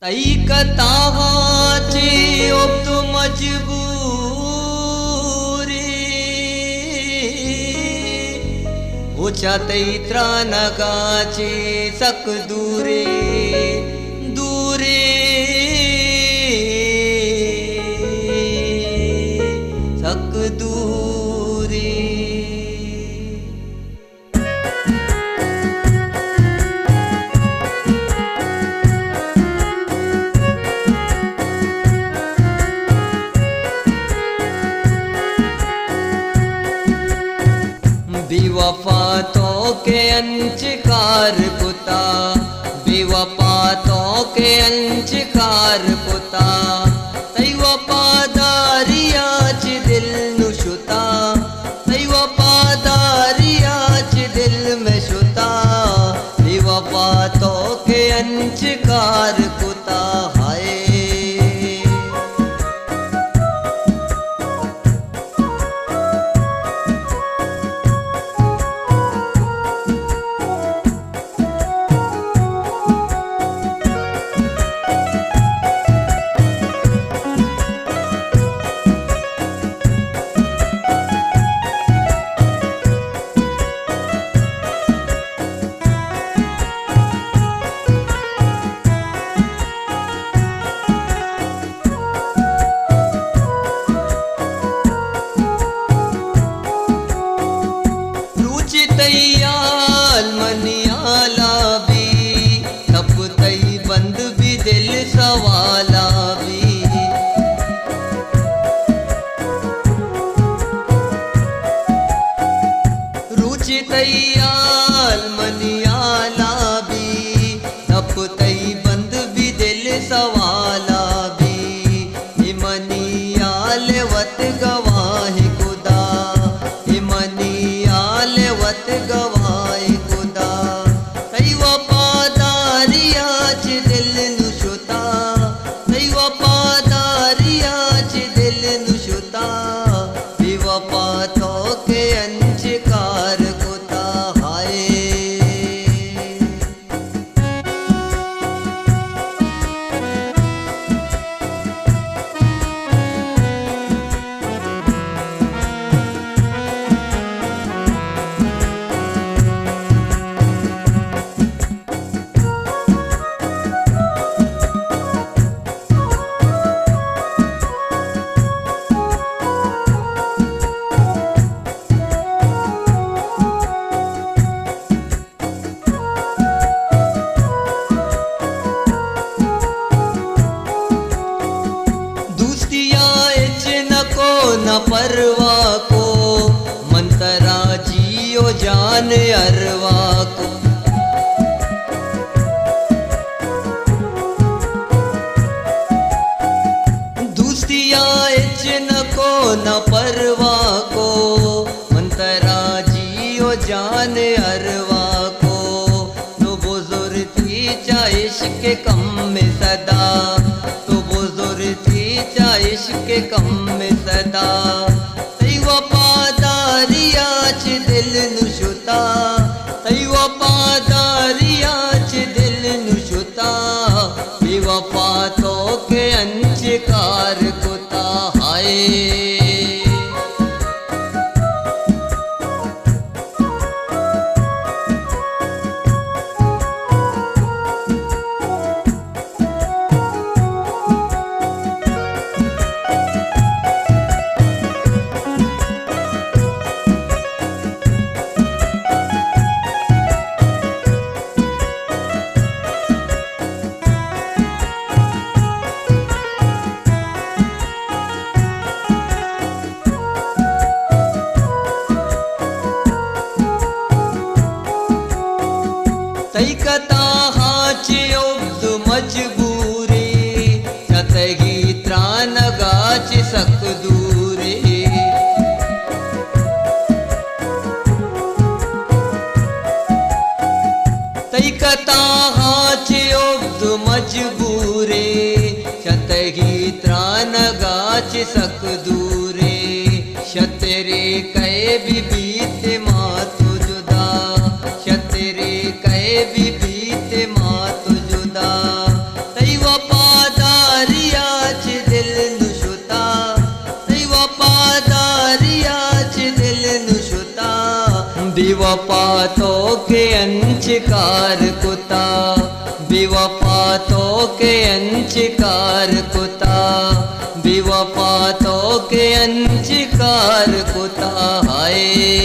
तई कतावाची ओब्द मजबूरी उचा तई त्रानगाची सक दूरे दूरे सक दूरे। बेवफा तो के अंचकार पुता बेवफा तो के अंचकार पुता तई वफादारियाच दिल नुशुता तई वफादारियाच दिल में शुता बेवफा तो के अंचकार पुता हाय। तैयाल मनियाला भी तब तई बंद भी दिल सवाला भी रुचि तैयाल मनियाला भी तब तई बंद भी दिल सवाला भी मनियाल वत गवाह खुदा मनियाल वत गवाए खुदा तई वफादारियाच दिल नुशुता तई वफादारियाच दिल नुशुता बेवफा तो के अंचकार खुदा हाय। न परवा को मंतरा जियो जान अरवा को दूसरिया न को न परवा को मंतरा जियो जान अरवा को तो बुजुर्ग थी चाइश के कम में सदा तो बुजुर्ग थी चाइश के कम में सदा तई वफादारियाच दिल नुशुता तई वफादारियाच दिल नुशुता बेवफा तो के अंचकार खुदा हाय। तई कताहाची ओब्द मजबूरी चतगी त्रानगाची सक दूरे तई कताहाची ओब्द मजबूरे चतगी त्रानगाची सक दूरे शतरे कहे भी बीत मातु जुदा शतरे कहे भी बीत मातु जुदा तई वफा बेवफा तो के अंशकार कुता, बेवफा तो के अंशकार कुता, बेवफा तो के अंशकार कुता। हाय